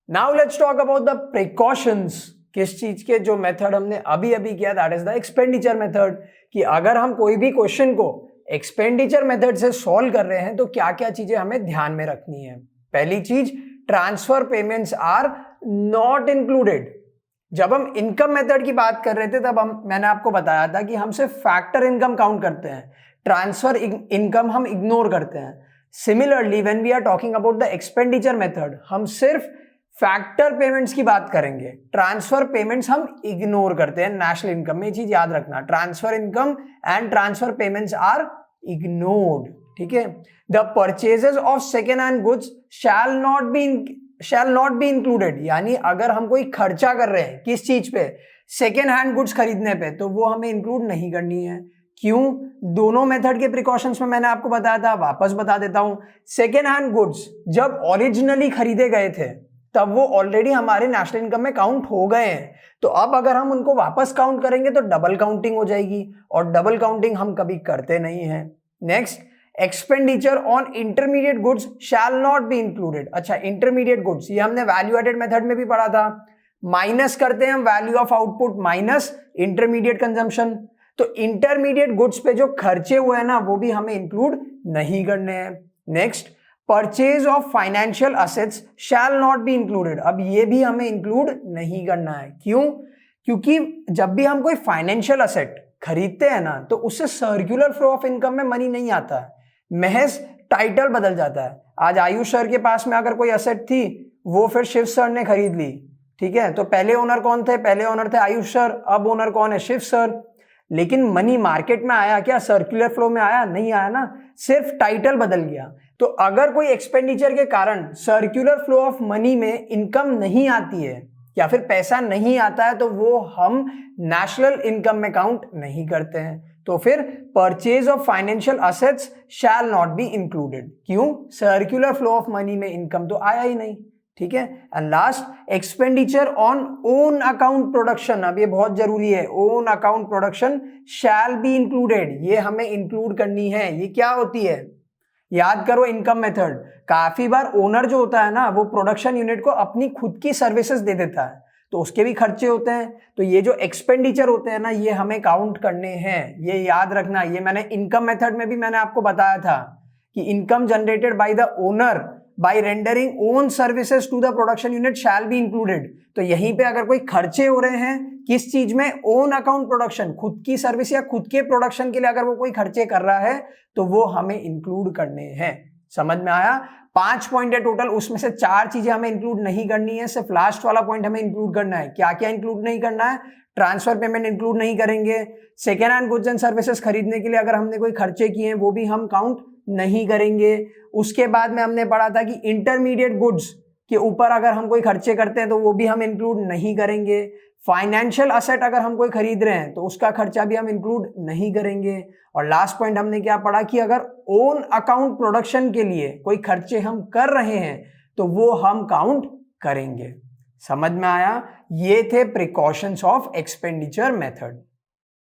Now let's talk about the precautions. किस चीज के, जो मेथड हमने अभी अभी किया, that is the expenditure method. कि अगर हम कोई भी क्वेश्चन को एक्सपेंडिचर मेथड से सॉल्व कर रहे हैं तो क्या क्या चीजें हमें ध्यान में रखनी है। पहली चीज, transfer payments are not included. जब हम इनकम मेथड की बात कर रहे थे तब मैंने आपको बताया था कि हम सिर्फ फैक्टर इनकम काउंट करते हैं, ट्रांसफर इनकम हम इग्नोर करते हैं। Similarly when we are talking about the expenditure method, हम सिर्फ फैक्टर पेमेंट्स की बात करेंगे, ट्रांसफर पेमेंट्स हम इग्नोर करते हैं। नेशनल इनकम में ये चीज याद रखना, transfer income and transfer payments are ignored. ठीक है। The purchases of second hand goods shall not be included. यानी अगर हम कोई खर्चा कर रहे हैं किस चीज पे, सेकेंड हैंड गुड्स खरीदने पे, तो वो हमें इंक्लूड नहीं करनी है। क्यों? दोनों मेथड के प्रिकॉशंस में मैंने आपको बताया था, वापस बता देता हूं। सेकेंड हैंड गुड्स जब ओरिजिनली खरीदे गए थे तब वो ऑलरेडी हमारे नेशनल इनकम में काउंट हो गए हैं, तो अब अगर हम उनको वापस काउंट करेंगे तो डबल काउंटिंग हो जाएगी, और डबल काउंटिंग हम कभी करते नहीं हैं। Next, expenditure on intermediate goods shall not be included. अच्छा, इंटरमीडिएट गुड्स ये हमने वैल्यू एडेड मेथड में भी पढ़ा था। माइनस करते हैं हम value of output minus intermediate consumption, तो इंटरमीडिएट गुड्स पे जो खर्चे हुए हैं ना वो भी हमें इंक्लूड नहीं करने हैं। Next, purchase of financial assets shell not be included. अब ये भी हमें इंक्लूड नहीं करना है। क्यों? क्योंकि जब भी हम कोई फाइनेंशियल असेट खरीदते हैं ना तो उससे सर्कुलर फ्लो ऑफ इनकम में मनी नहीं आता है, महज टाइटल बदल जाता है। आज आयुष सर के पास में अगर कोई असेट थी, वो फिर शिव सर ने खरीद ली, ठीक है, तो पहले ओनर कौन थे? पहले ओनर थे आयुष सर, अब ओनर कौन है? शिव सर। लेकिन मनी मार्केट में आया क्या? सर्कुलर फ्लो में आया? नहीं आया ना, सिर्फ टाइटल बदल गया। तो अगर कोई एक्सपेंडिचर के कारण सर्कुलर फ्लो ऑफ मनी में इनकम नहीं आती है या फिर पैसा नहीं आता है तो वो हम नेशनल इनकम में काउंट नहीं करते हैं। तो फिर purchase of financial assets shell not be included. क्यों? सर्कुलर फ्लो ऑफ मनी में इनकम तो आया ही नहीं। ठीक है। And last, expenditure on own account production. अब ये बहुत जरूरी है, own account production shell be included. ये हमें इंक्लूड करनी है। ये क्या होती है? याद करो इनकम मेथड। काफी बार ओनर जो होता है ना वो प्रोडक्शन यूनिट को अपनी खुद की सर्विसेज दे देता है, तो उसके भी खर्चे होते हैं। तो ये जो एक्सपेंडिचर होते हैं ना ये हमें काउंट करने हैं, ये याद रखना। ये मैंने इनकम मेथड में भी मैंने आपको बताया था कि income generated by the owner by rendering own services to the production unit shall be included. तो यहीं पे अगर कोई खर्चे हो रहे हैं किस चीज में? ओन अकाउंट प्रोडक्शन, खुद की सर्विस या खुद के प्रोडक्शन के लिए अगर वो कोई खर्चे कर रहा है तो वो हमें इंक्लूड करने हैं। समझ में आया? 5 पॉइंट है टोटल, उसमें से 4 चीजें हमें इंक्लूड नहीं करनी है, सिर्फ लास्ट वाला पॉइंट हमें इंक्लूड करना है। क्या क्या इंक्लूड नहीं करना है? ट्रांसफर पेमेंट इंक्लूड नहीं करेंगे, second hand goods and services खरीदने के लिए अगर हमने कोई खर्चे किए हैं वो भी हम काउंट नहीं करेंगे। उसके बाद में हमने पढ़ा था कि इंटरमीडिएट गुड्स के ऊपर अगर हम कोई खर्चे करते हैं तो वो भी हम इंक्लूड नहीं करेंगे। फाइनेंशियल असेट अगर हम कोई खरीद रहे हैं तो उसका खर्चा भी हम इंक्लूड नहीं करेंगे। और लास्ट पॉइंट हमने क्या पढ़ा कि अगर ओन अकाउंट प्रोडक्शन के लिए कोई खर्चे हम कर रहे हैं तो वो हम काउंट करेंगे। समझ में आया? ये थे प्रिकॉशंस ऑफ एक्सपेंडिचर मेथड।